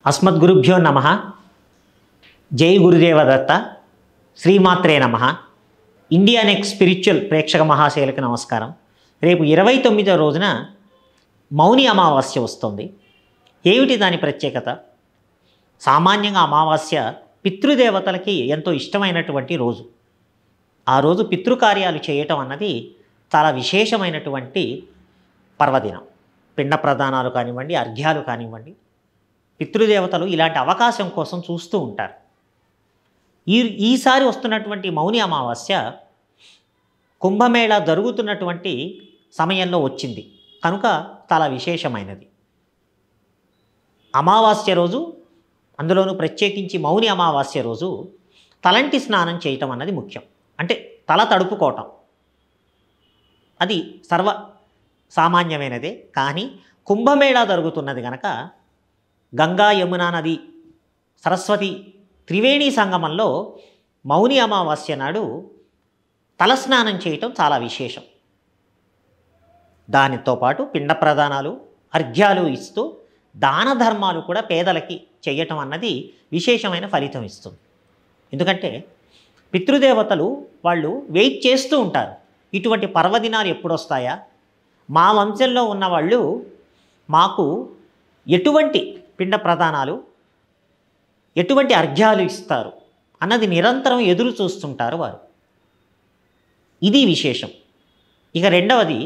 అస్మద్గురుభ్యో నమ. జై గురుదేవదత్త. శ్రీమాత్రే నమ. ఇండియా నెక్స్ట్ స్పిరిచువల్ ప్రేక్షక మహాశయులకు నమస్కారం. రేపు 29వ రోజున మౌని అమావాస్య వస్తుంది. ఏమిటి దాని ప్రత్యేకత? సామాన్యంగా అమావాస్య పితృదేవతలకి ఎంతో ఇష్టమైనటువంటి రోజు. ఆ రోజు పితృకార్యాలు చేయటం అన్నది చాలా విశేషమైనటువంటి పర్వదినం. పిండ ప్రదానాలు కానివ్వండి, అర్ఘ్యాలు కానివ్వండి, పితృదేవతలు ఇలాంటి అవకాశం కోసం చూస్తూ ఉంటారు. ఈసారి వస్తున్నటువంటి మౌని అమావాస్య కుంభమేళా జరుగుతున్నటువంటి సమయంలో వచ్చింది కనుక చాలా విశేషమైనది. అమావాస్య రోజు, అందులోనూ ప్రత్యేకించి మౌని అమావాస్య రోజు తలంటి స్నానం చేయటం అన్నది ముఖ్యం. అంటే తల తడుపుకోవటం అది సర్వ సామాన్యమైనదే. కానీ కుంభమేళా జరుగుతున్నది కనుక గంగా, యమునా నది, సరస్వతి త్రివేణి సంగమంలో మౌని అమావాస్య నాడు తలస్నానం చేయటం చాలా విశేషం. దానితో పాటు పిండ ప్రదానాలు, అర్ఘ్యాలు ఇస్తూ దాన ధర్మాలు కూడా పేదలకి చేయటం అన్నది విశేషమైన ఫలితం ఇస్తుంది. ఎందుకంటే పితృదేవతలు వాళ్ళు వెయిట్ చేస్తూ ఉంటారు, ఇటువంటి పర్వదినాలు ఎప్పుడు వస్తాయా, మా వంశంలో ఉన్నవాళ్ళు మాకు ఎటువంటి పిండ ప్రదానాలు, ఎటువంటి అర్ఘ్యాలు ఇస్తారు అన్నది నిరంతరం ఎదురు చూస్తుంటారు వారు. ఇది విశేషం. ఇక రెండవది,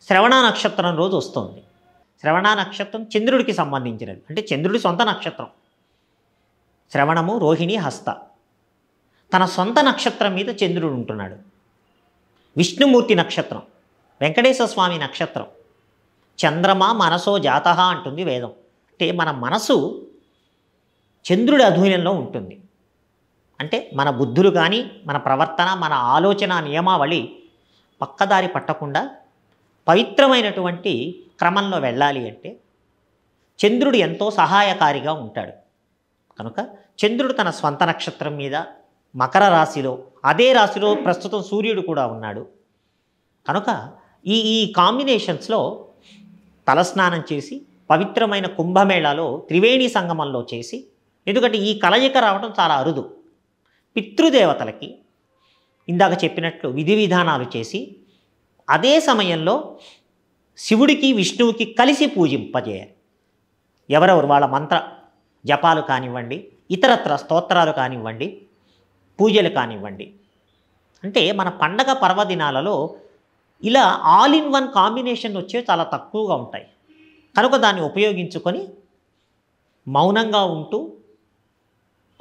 శ్రవణ నక్షత్రం రోజు వస్తుంది. శ్రవణ నక్షత్రం చంద్రుడికి సంబంధించినది, అంటే చంద్రుడి సొంత నక్షత్రం. శ్రవణము, రోహిణి, హస్త తన సొంత నక్షత్రం మీద చంద్రుడు ఉంటున్నాడు. విష్ణుమూర్తి నక్షత్రం, వెంకటేశ్వర స్వామి నక్షత్రం. చంద్రమా మనసో జాతః అంటుంది వేదం. అంటే మన మనసు చంద్రుడి అధీనంలో ఉంటుంది. అంటే మన బుద్ధులు కానీ, మన ప్రవర్తన, మన ఆలోచన నియమావళి పక్కదారి పట్టకుండా పవిత్రమైనటువంటి క్రమంలో వెళ్ళాలి అంటే చంద్రుడు ఎంతో సహాయకారిగా ఉంటాడు. కనుక చంద్రుడు తన స్వంత నక్షత్రం మీద మకర రాశిలో, అదే రాశిలో ప్రస్తుతం సూర్యుడు కూడా ఉన్నాడు. కనుక ఈ కాంబినేషన్స్లో తలస్నానం చేసి పవిత్రమైన కుంభమేళాలో త్రివేణి సంగమంలో చేసి, ఎందుకంటే ఈ కలయిక రావడం చాలా అరుదు. పితృదేవతలకి ఇందాక చెప్పినట్లు విధి విధానాలు చేసి అదే సమయంలో శివుడికి, విష్ణువుకి కలిసి పూజింపజేయాలి. ఎవరెవరు వాళ్ళ మంత్ర జపాలు కానివ్వండి, ఇతరత్ర స్తోత్రాలు కానివ్వండి, పూజలు కానివ్వండి. అంటే మన పండగ పర్వదినాలలో ఇలా ఆల్ ఇన్ వన్ కాంబినేషన్ వచ్చేవి చాలా తక్కువగా ఉంటాయి. కనుక దాన్ని ఉపయోగించుకొని మౌనంగా ఉంటూ,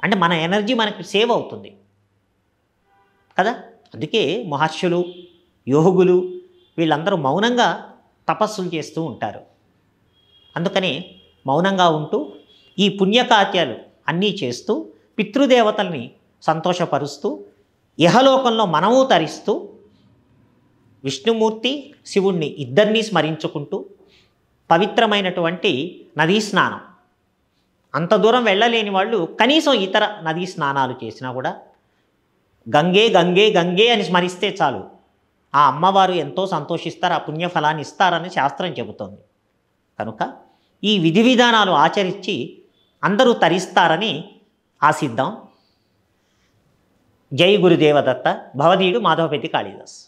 అంటే మన ఎనర్జీ మనకి సేవ్ అవుతుంది కదా. అందుకే మహర్షులు, యోగులు వీళ్ళందరూ మౌనంగా తపస్సులు చేస్తూ ఉంటారు. అందుకనే మౌనంగా ఉంటూ ఈ పుణ్యకార్యాలు అన్నీ చేస్తూ పితృదేవతల్ని సంతోషపరుస్తూ ఇహలోకంలో మనము తరిస్తూ విష్ణుమూర్తి, శివుణ్ణి ఇద్దరినీ స్మరించుకుంటూ పవిత్రమైనటువంటి నదీ స్నానం, అంత దూరం వెళ్ళలేని వాళ్ళు కనీసం ఇతర నదీ స్నానాలు చేసినా కూడా గంగే గంగే గంగే అని స్మరిస్తే చాలు, ఆ అమ్మవారు ఎంతో సంతోషిస్తారు, ఆ పుణ్యఫలాన్ని ఇస్తారని శాస్త్రం చెబుతోంది. కనుక ఈ విధి విధానాలు ఆచరించి అందరూ తరిస్తారని ఆశిద్దాం. జై గురుదేవదత్త. భవదీయుడు మాధవపతి కాళిదాస్.